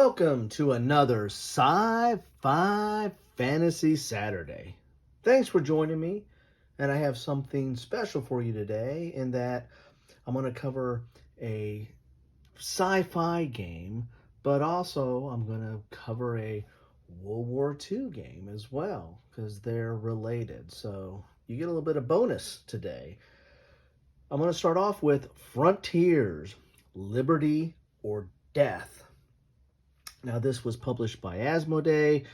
Welcome to another Sci-Fi Fantasy Saturday. Thanks for joining me, and I have something special for you today in that I'm going to cover a sci-fi game, but also I'm going to cover a World War II game as well because they're related. So you get a little bit of bonus today. I'm going to start off with Frontiers, Liberty or Death. Now, this was published by Asmodee,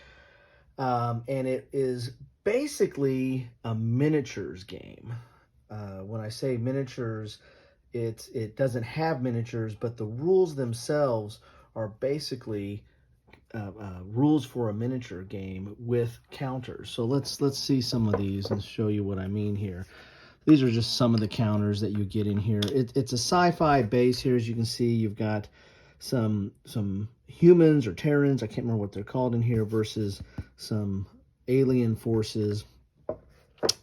and it is basically a miniatures game. When I say miniatures, it doesn't have miniatures, but the rules themselves are basically rules for a miniature game with counters. So let's see some of these and show you what I mean here. These are just some of the counters that you get in here. It's a sci-fi base here. As you can see, you've got some humans or Terrans, I can't remember what they're called in here, versus some alien forces.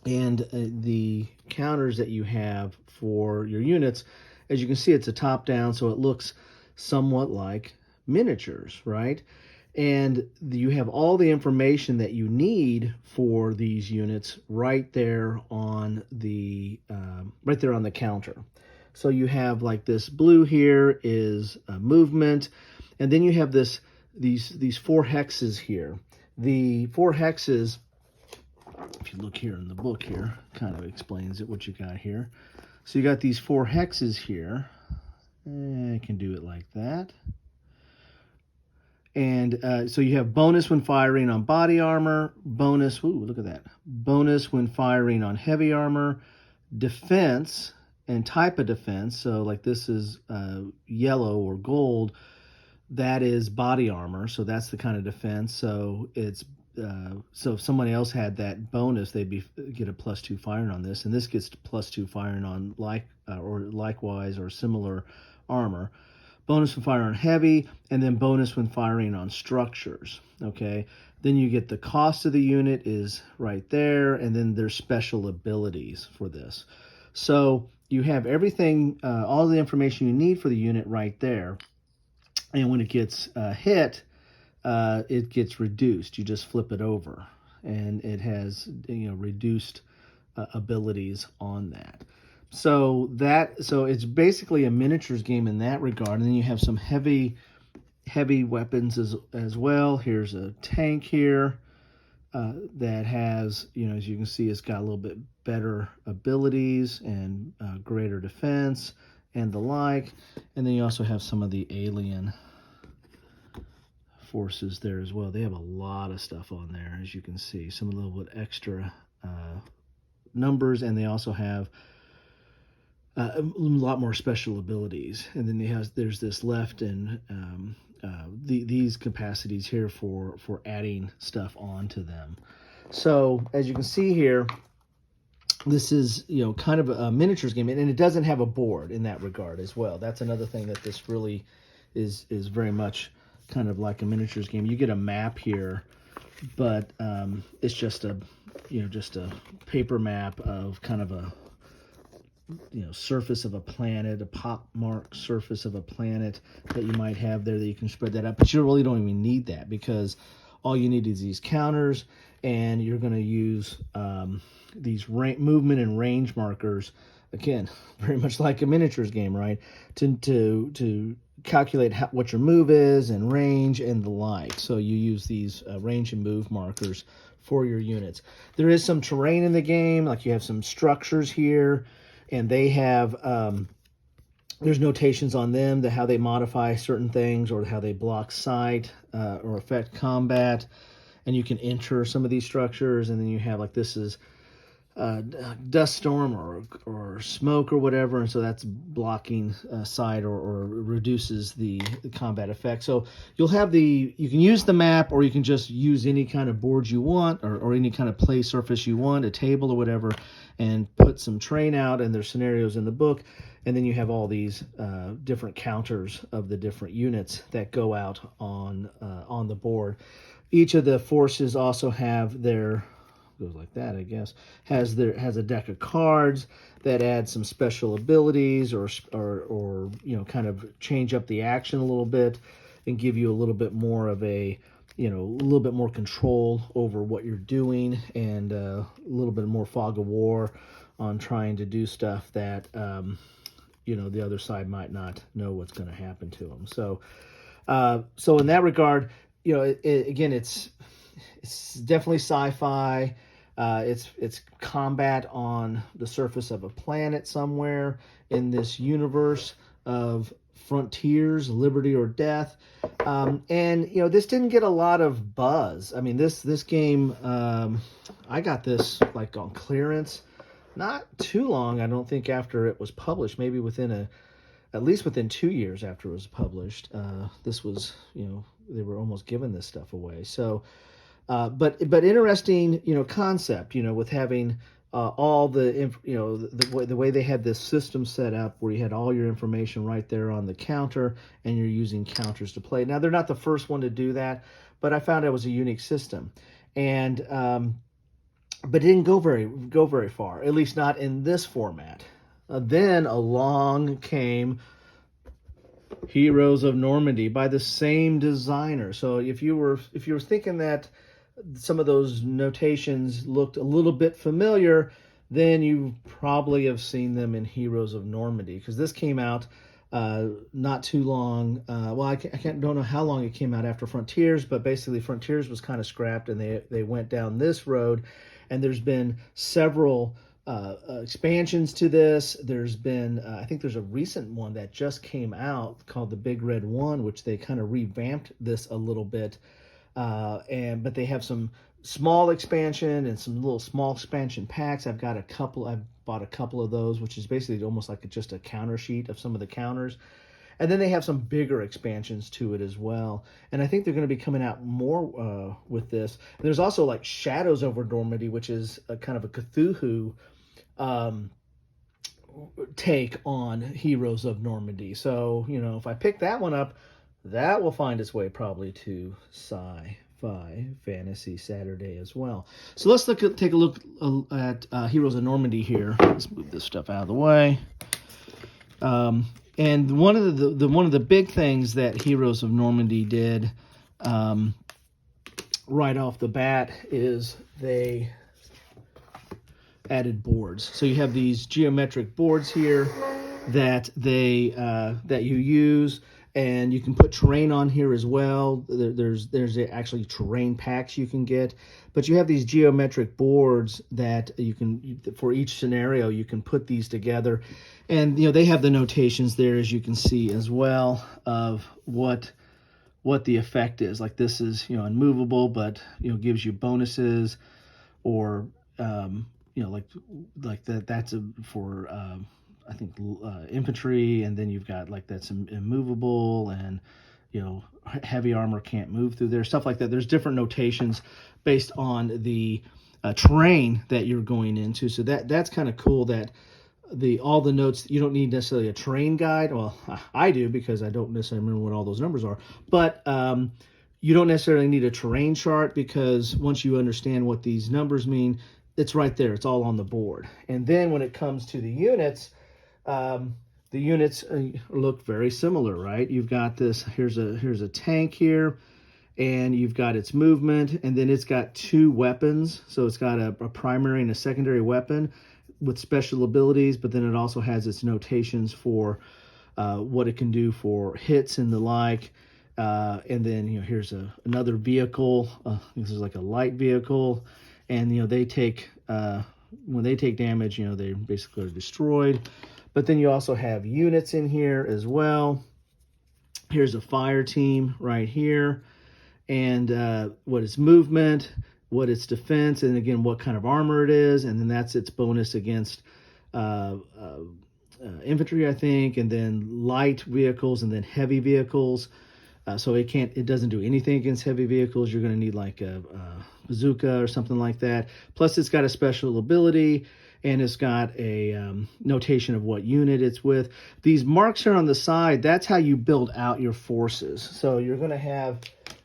And the counters that you have for your units, as you can see, it's a top-down, so it looks somewhat like miniatures, right? And you have all the information that you need for these units right there on the counter. So you have like this blue here is movement, and then you have these four hexes here. The four hexes, if you look here in the book here, kind of explains it what you got here. So you got these four hexes here. I can do it like that. And so you have bonus when firing on body armor, bonus, ooh, look at that, bonus when firing on heavy armor, defense, and type of defense. So like this is yellow or gold, that is body armor, so that's the kind of defense. So it's so if somebody else had that bonus, they'd get a +2 firing on this, and this gets +2 firing on likewise or similar armor. Bonus when firing on heavy, and then bonus when firing on structures. Okay, then you get the cost of the unit is right there, and then there's special abilities for this. So you have everything, all the information you need for the unit right there. And when it gets hit, it gets reduced. You just flip it over, and it has reduced abilities on that. So it's basically a miniatures game in that regard. And then you have some heavy weapons as well. Here's a tank here that has, as you can see, it's got a little bit better abilities and greater defense and the like. And then you also have some of the alien forces there as well. They have a lot of stuff on there, as you can see, some a little bit extra numbers, and they also have a lot more special abilities. And then there's this left and these capacities here for adding stuff onto them. So as you can see here, this is kind of a miniatures game, and it doesn't have a board in that regard as well. That's another thing that this really is very much kind of like a miniatures game. You get a map here, but it's just a paper map of kind of a surface of a planet, a pop mark surface of a planet that you might have there that you can spread that out. But you really don't even need that, because all you need is these counters, and you're going to use these movement and range markers, again, very much like a miniatures game, right? To calculate what your move is and range and the like. So you use these range and move markers for your units. There is some terrain in the game, like you have some structures here, and they have there's notations on them to how they modify certain things or how they block sight or affect combat. And you can enter some of these structures, and then you have like this is dust storm or smoke or whatever, and so that's blocking sight or reduces the combat effect. So you can use the map, or you can just use any kind of board you want, or any kind of play surface you want, a table or whatever, and put some terrain out, and there's scenarios in the book, and then you have all these different counters of the different units that go out on the board. Each of the forces also have their, goes like that, I guess, has a deck of cards that add some special abilities or kind of change up the action a little bit. and give you a little bit more of a, a little bit more control over what you're doing, and a little bit more fog of war on trying to do stuff that, the other side might not know what's going to happen to them. So, so in that regard, again, it's definitely sci-fi. It's combat on the surface of a planet somewhere in this universe of frontiers, liberty or death. And this didn't get a lot of buzz. I mean, this game, I got this like on clearance not too long, I don't think, after it was published. Maybe at least within 2 years after it was published. This was, they were almost giving this stuff away. So, but interesting, concept, with having all the, the way they had this system set up, where you had all your information right there on the counter, and you're using counters to play. Now, they're not the first one to do that, but I found it was a unique system, and but it didn't go very far, at least not in this format. Then along came Heroes of Normandie by the same designer. So if you were thinking that some of those notations looked a little bit familiar, then you probably have seen them in Heroes of Normandie, because this came out not too long. Well, I don't know how long it came out after Frontiers, but basically Frontiers was kind of scrapped, and they went down this road. And there's been several expansions to this. There's been, I think there's a recent one that just came out called the Big Red One, which they kind of revamped this a little bit. But they have some small expansion and some little small expansion packs. I've bought a couple of those, which is basically almost like just a counter sheet of some of the counters. And then they have some bigger expansions to it as well. And I think they're going to be coming out more with this. And there's also like Shadows over Normandy, which is a kind of a Cthulhu take on Heroes of Normandy. So, if I pick that one up, that will find its way probably to Sci-Fi Fantasy Saturday as well. So let's take a look at Heroes of Normandy here. Let's move this stuff out of the way. And one of the big things that Heroes of Normandy did right off the bat is they added boards. So you have these geometric boards here that that you use, and you can put terrain on here as well. There's actually terrain packs you can get, but you have these geometric boards that for each scenario you can put these together, and they have the notations there, as you can see as well, of what the effect is. Like this is unmovable, but gives you bonuses, or like that's for I think infantry, and then you've got like that's immovable, and heavy armor can't move through there, stuff like that. There's different notations based on the terrain that you're going into. So that's kind of cool that all the notes, you don't need necessarily a terrain guide. Well, I do, because I don't necessarily remember what all those numbers are, but you don't necessarily need a terrain chart, because once you understand what these numbers mean, it's right there. It's all on the board. And then when it comes to the units look very similar, right? You've got this, here's a tank here, and you've got its movement, and then it's got two weapons. So it's got a primary and a secondary weapon with special abilities, but then it also has its notations for what it can do for hits and the like. And then here's another vehicle. This is like a light vehicle, and they take when they take damage, they basically are destroyed. But then you also have units in here as well. Here's a fire team right here, and what its movement, what its defense, and again what kind of armor it is, and then that's its bonus against infantry, I think, and then light vehicles, and then heavy vehicles. So it doesn't do anything against heavy vehicles. You're going to need like a bazooka or something like that. Plus, it's got a special ability, and it's got a notation of what unit it's with. These marks here on the side, that's how you build out your forces. So you're going to have,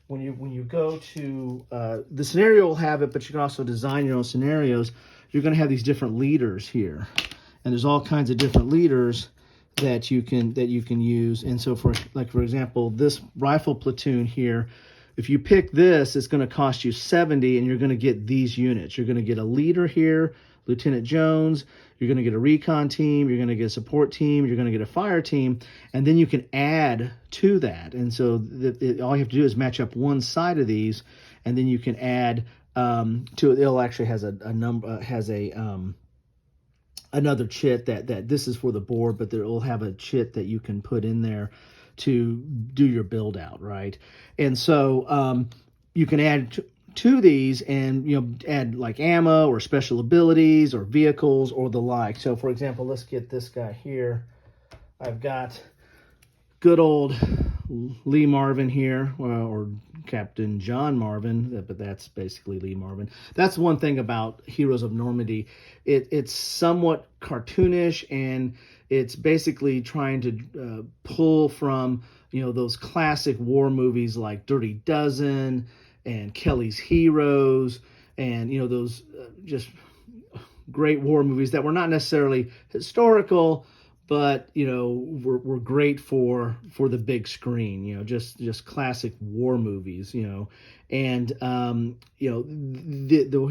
when you go to, the scenario will have it, but you can also design your own scenarios. You're going to have these different leaders here. And there's all kinds of different leaders that you can use. And so for example, this rifle platoon here, if you pick this, it's going to cost you 70, and you're going to get these units. You're going to get a leader here, Lieutenant Jones. You're going to get a recon team. You're going to get a support team. You're going to get a fire team, and then you can add to that. And so all you have to do is match up one side of these, and then you can add to it. It'll actually has another chit that this is for the board, but there will have a chit that you can put in there to do your build out, right? And so you can add to these, and add like ammo or special abilities or vehicles or the like. So for example, let's get this guy here. I've got good old Lee Marvin here, or Captain John Marvin, but that's basically Lee Marvin. That's one thing about Heroes of Normandy. It's somewhat cartoonish, and it's basically trying to pull from those classic war movies like Dirty Dozen and Kelly's Heroes, and those just great war movies that were not necessarily historical, but were great for the big screen. Just classic war movies. And the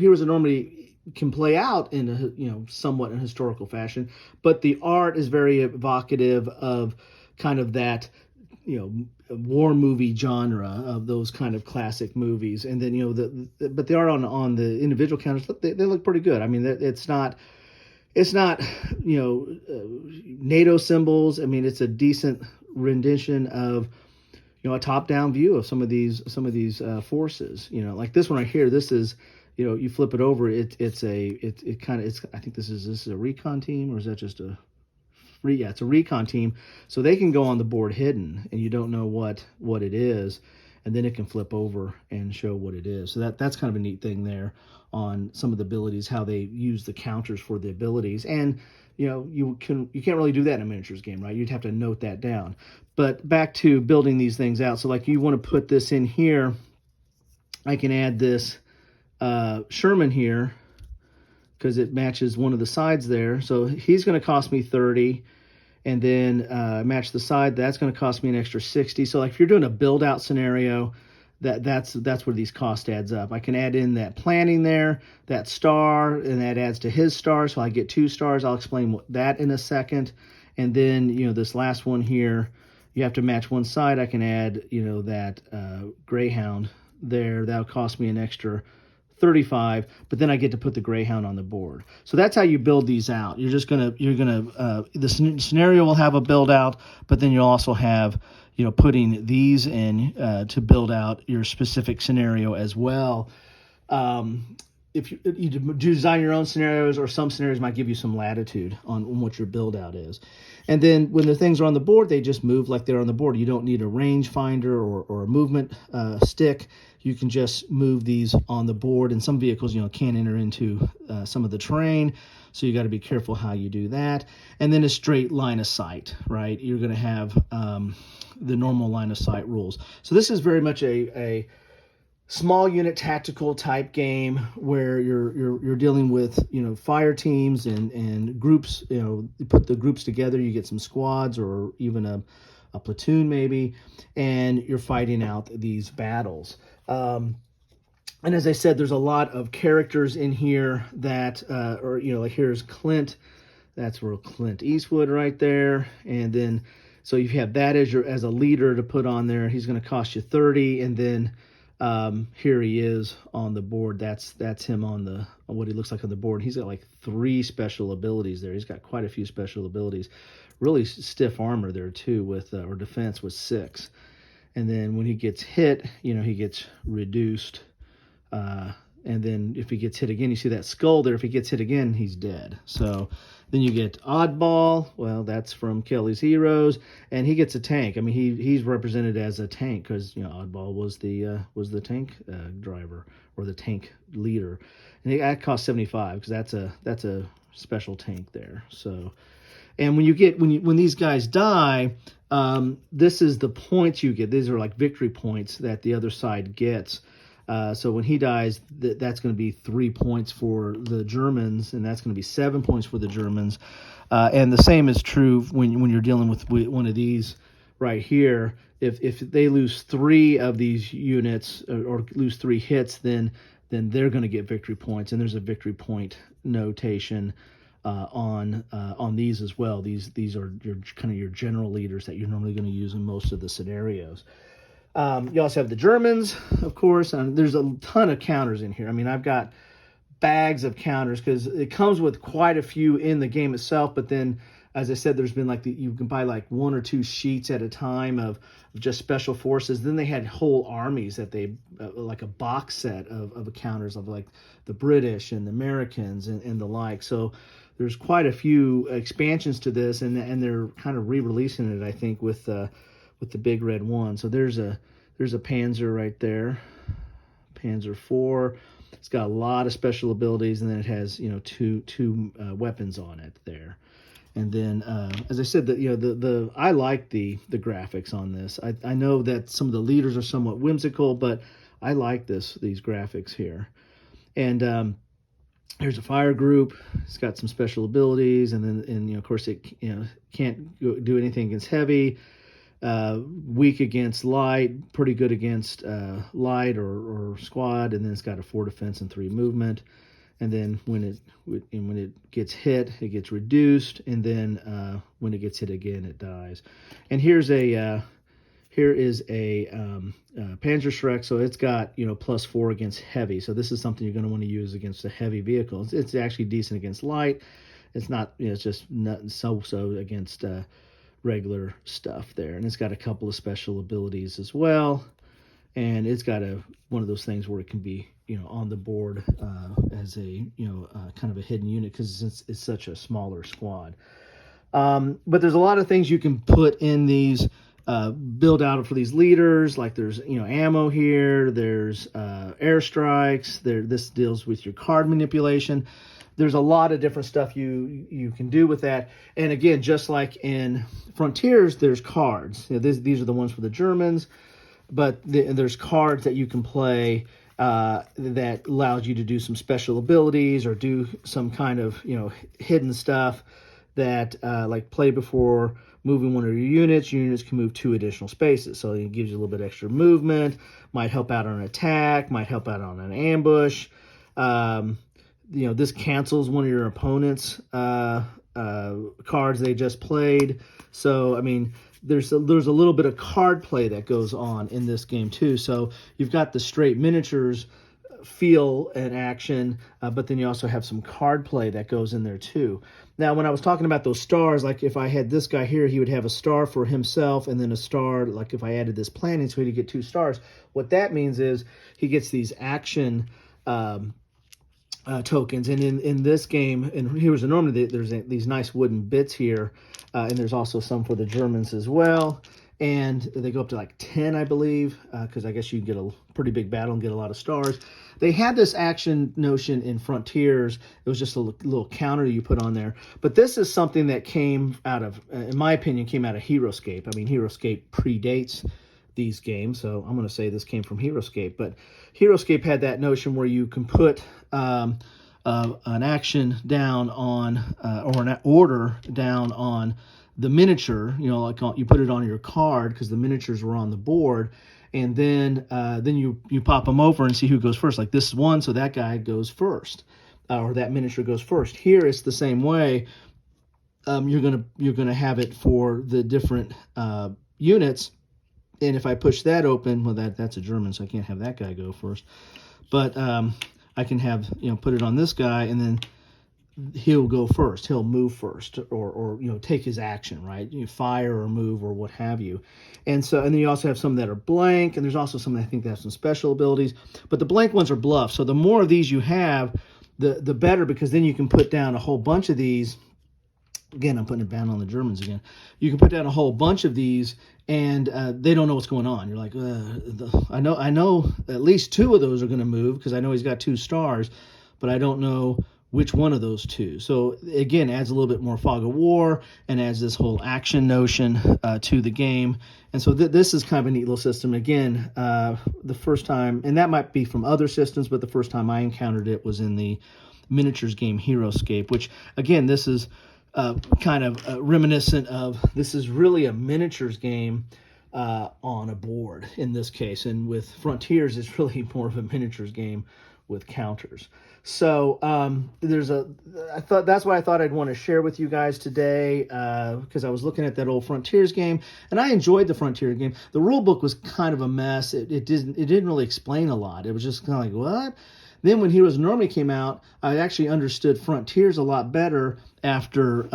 Heroes of Normandy can play out in a somewhat in historical fashion, but the art is very evocative of kind of that war movie genre of those kind of classic movies. And then but they are on the individual counters. They look pretty good. I mean, it's not NATO symbols. I mean, it's a decent rendition of a top-down view of some of these forces. Like this one right here. This is you flip it over. I think this is a recon team, or is that just a it's a recon team, so they can go on the board hidden, and you don't know what it is, and then it can flip over and show what it is. So that's kind of a neat thing there on some of the abilities, how they use the counters for the abilities. And you can't really do that in a miniatures game, right? You'd have to note that down. But back to building these things out. So like you want to put this in here, I can add this Sherman here, because it matches one of the sides there. So he's going to cost me 30, and then match the side. That's going to cost me an extra 60. So like if you're doing a build out scenario, that's where these cost adds up. I can add in that planning there, that star, and that adds to his star. So I get 2 stars. I'll explain that in a second. And then this last one here, you have to match one side. I can add that Greyhound there. That'll cost me an extra 35, but then I get to put the Greyhound on the board. So that's how you build these out. The scenario will have a build out, but then you'll also have putting these in to build out your specific scenario as well. If you design your own scenarios, or some scenarios might give you some latitude on what your build out is. And then when the things are on the board, they just move like they're on the board. You don't need a range finder or a movement stick. You can just move these on the board, and some vehicles can't enter into some of the terrain, so you got to be careful how you do that. And then a straight line of sight, right? You're going to have the normal line of sight rules. So this is very much a small unit tactical type game where you're dealing with fire teams and groups. You put the groups together, you get some squads or even a platoon maybe, and you're fighting out these battles. And as I said, there's a lot of characters in here that like here's Clint. That's where Clint Eastwood right there. And then so you have that as a leader to put on there. He's going to cost you 30, and then here he is on the board. That's him on what he looks like on the board. He's got like 3 special abilities there. He's got quite a few special abilities. Really stiff armor there too, with or defense with 6. And then when he gets hit, he gets reduced. And then if he gets hit again, you see that skull there. If he gets hit again, he's dead. So then you get Oddball. Well, that's from Kelly's Heroes, and he gets a tank. I mean, he's represented as a tank because Oddball was the tank driver or the tank leader, and that costs 75 because that's a special tank there. So, and when these guys die, this is the points you get. These are like victory points that the other side gets. So when he dies, that's going to be 3 points for the Germans, and that's going to be 7 points for the Germans. And the same is true when you're dealing with one of these right here. If they lose 3 of these units or lose 3 hits, then they're going to get victory points, and there's a victory point notation on these as well. These are your general leaders that you're normally going to use in most of the scenarios. You also have the Germans, of course, and there's a ton of counters in here. I mean, I've got bags of counters because it comes with quite a few in the game itself, but then, as I said, there's been you can buy like 1 or 2 sheets at a time of just special forces. Then they had whole armies that they, like a box set of counters of like the British and the Americans and the like. So there's quite a few expansions to this, and they're kind of re-releasing it, I think, with the big red one. So there's a Panzer right there, Panzer IV. It's got a lot of special abilities, and then it has two weapons on it there. And then, as I said, I like the graphics on this. I know that some of the leaders are somewhat whimsical, but I like these graphics here. And here's a fire group. It's got some special abilities, and of course it can't do anything against heavy. Weak against light, pretty good against light or squad, and then it's got a 4 defense and 3 movement. And then when it gets hit, it gets reduced, and then when it gets hit again, it dies. And here is a Panzerschreck, so it's got +4 against heavy. So this is something you're going to want to use against a heavy vehicle. It's actually decent against light. It's not, it's just not so against regular stuff there. And it's got a couple of special abilities as well. And it's got one of those things where it can be on the board as a kind of a hidden unit because it's such a smaller squad. But there's a lot of things you can put in these build out for these leaders. Like there's ammo here. There's airstrikes. This deals with your card manipulation. There's a lot of different stuff you can do with that. And again, just like in Frontiers, there's cards. These are the ones for the Germans, but there's cards that you can play that allows you to do some special abilities or do some kind of hidden stuff that like play before moving one of your units. Your units can move 2 additional spaces, so it gives you a little bit extra movement. Might help out on an attack. Might help out on an ambush. This cancels one of your opponent's cards they just played. So I mean, there's a little bit of card play that goes on in this game too. So you've got the straight miniatures feel and action, but then you also have some card play that goes in there too. Now, when I was talking about those stars, like if I had this guy here, he would have a star for himself and then a star, like if I added this planning, so he'd get 2 stars. What that means is he gets these action tokens. And in this game, in Heroes of Normandie, there's these nice wooden bits here, and there's also some for the Germans as well. And they go up to like 10, I believe, because I guess you can get a pretty big battle and get a lot of stars. They had this action notion in Frontiers. It was just a little counter you put on there. But this is something that came out of, in my opinion, came out of Heroescape. I mean, Heroescape predates these games, so I'm going to say this came from Heroescape. But Heroescape had that notion where you can put an action down on, or an order down on the miniature, like you put it on your card because the miniatures were on the board, and then you pop them over and see who goes first. Like this one, so that guy goes first, or that miniature goes first. Here it's the same way. You're gonna have it for the different units, and if I push that open, well, that's a German, so I can't have that guy go first. But I can have put it on this guy, and then he'll go first. He'll move first, or take his action, right? Fire or move or what have you. And then you also have some that are blank, and there's also some that I think that have some special abilities. But the blank ones are bluff. So the more of these you have, the better, because then you can put down a whole bunch of these. Again, I'm putting it down on the Germans again. You can put down a whole bunch of these, and they don't know what's going on. You're like, I know at least 2 of those are going to move because I know he's got 2 stars, but I don't know which one of those two. So again, adds a little bit more fog of war and adds this whole action notion to the game. And so this is kind of a neat little system. Again, the first time, and that might be from other systems, but the first time I encountered it was in the miniatures game Heroescape, which again, this is kind of reminiscent of, this is really a miniatures game on a board in this case. And with Frontiers, it's really more of a miniatures game with counters. So I thought that's what I thought I'd want to share with you guys today, because I was looking at that old Frontiers game and I enjoyed the Frontier game. The rule book was kind of a mess. It didn't really explain a lot. It was just kind of like, what? Then when Heroes of Normandie came out, I actually understood Frontiers a lot better after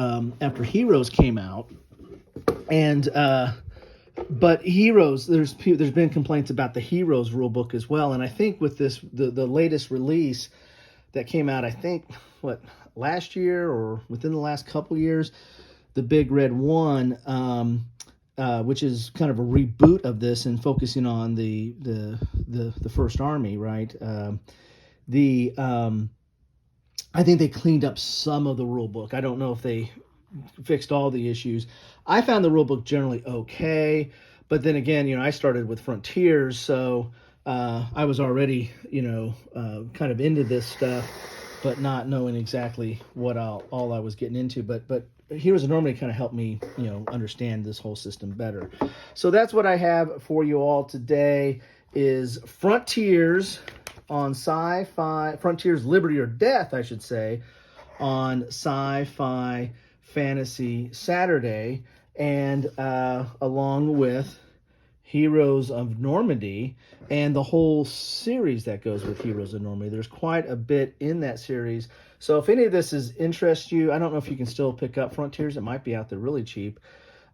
Heroes came out. And but Heroes, there's been complaints about the Heroes rulebook as well, and I think with this the latest release that came out, I think last year or within the last couple years, the Big Red One, which is kind of a reboot of this and focusing on the First Army, right? I think they cleaned up some of the rulebook. I don't know if they fixed all the issues. I found the rulebook generally okay, but then again, I started with Frontiers, so I was already, kind of into this stuff, but not knowing exactly what all I was getting into. But Heroes of Normandie kind of helped me, understand this whole system better. So that's what I have for you all today is Frontiers on Sci-Fi, Frontiers Liberty or Death, I should say, on Sci-Fi Fantasy Saturday, and along with Heroes of Normandie and the whole series that goes with Heroes of Normandie. There's quite a bit in that series. So if any of this interests you, I don't know if you can still pick up Frontiers. It might be out there really cheap.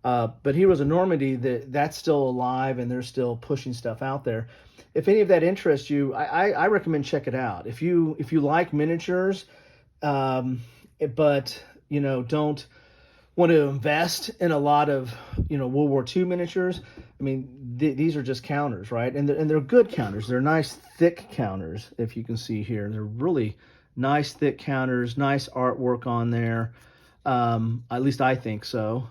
But Heroes of Normandy, that's still alive and they're still pushing stuff out there. If any of that interests you, I recommend check it out. If you like miniatures, but don't want to invest in a lot of World War II miniatures, I mean these are just counters, right? And they're good counters. They're nice thick counters. If you can see here, they're really nice thick counters. Nice artwork on there. At least I think so.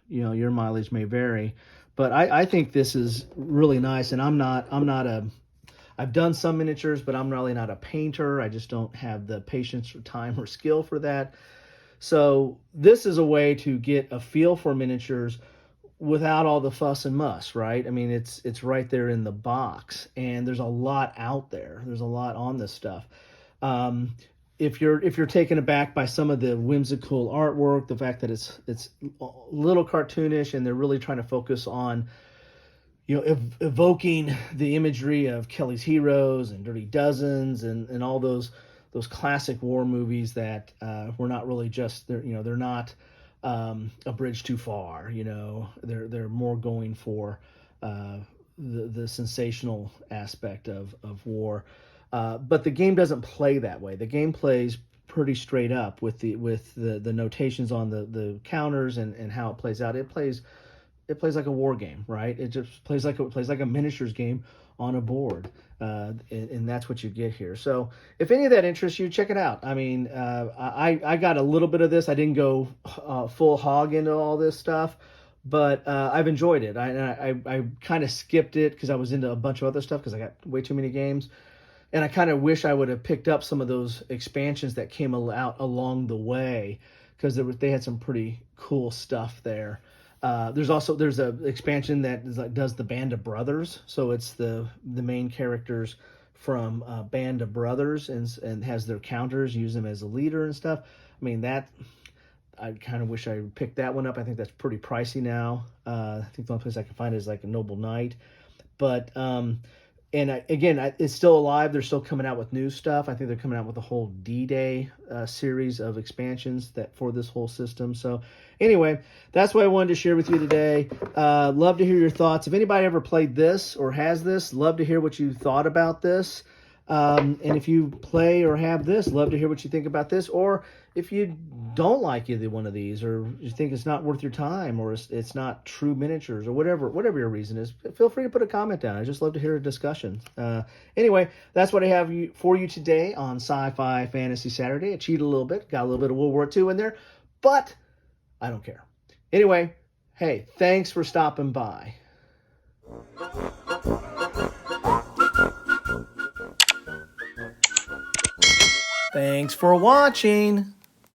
Your mileage may vary, but I think this is really nice. And I've done some miniatures, but I'm really not a painter. I just don't have the patience or time or skill for that. So this is a way to get a feel for miniatures without all the fuss and muss, right? I mean, it's right there in the box, and there's a lot out there. There's a lot on this stuff. If you're taken aback by some of the whimsical artwork, the fact that it's a little cartoonish, and they're really trying to focus on evoking the imagery of Kelly's Heroes and Dirty Dozens and all those classic war movies that were not really just they're not a bridge too far. They're more going for the sensational aspect of war. But the game doesn't play that way. The game plays pretty straight up with the notations on the counters and how it plays out. It plays like a war game, right? It just plays like a miniatures game on a board, and that's what you get here. So if any of that interests you, check it out. I mean, I got a little bit of this. I didn't go full hog into all this stuff, but I've enjoyed it. I kind of skipped it because I was into a bunch of other stuff because I got way too many games. And I kind of wish I would have picked up some of those expansions that came out along the way, because they had some pretty cool stuff there. There's a expansion that does the Band of Brothers, so it's the main characters from Band of Brothers and has their counters, use them as a leader and stuff. I mean, that I kind of wish I picked that one up. I think that's pretty pricey now. I think the only place I can find it is like a Noble Knight, but it's still alive. They're still coming out with new stuff. I think they're coming out with a whole D-Day series of expansions for this whole system. So anyway, that's what I wanted to share with you today. Love to hear your thoughts. If anybody ever played this or has this, love to hear what you thought about this. And if you play or have this, love to hear what you think about this. Or if you don't like either one of these, or you think it's not worth your time, or it's not true miniatures, or whatever your reason is, feel free to put a comment down. I just love to hear a discussion. Anyway, that's what I have for you today on Sci-Fi Fantasy Saturday. I cheated a little bit, got a little bit of World War II in there, but I don't care. Anyway, hey, thanks for stopping by. Thanks for watching.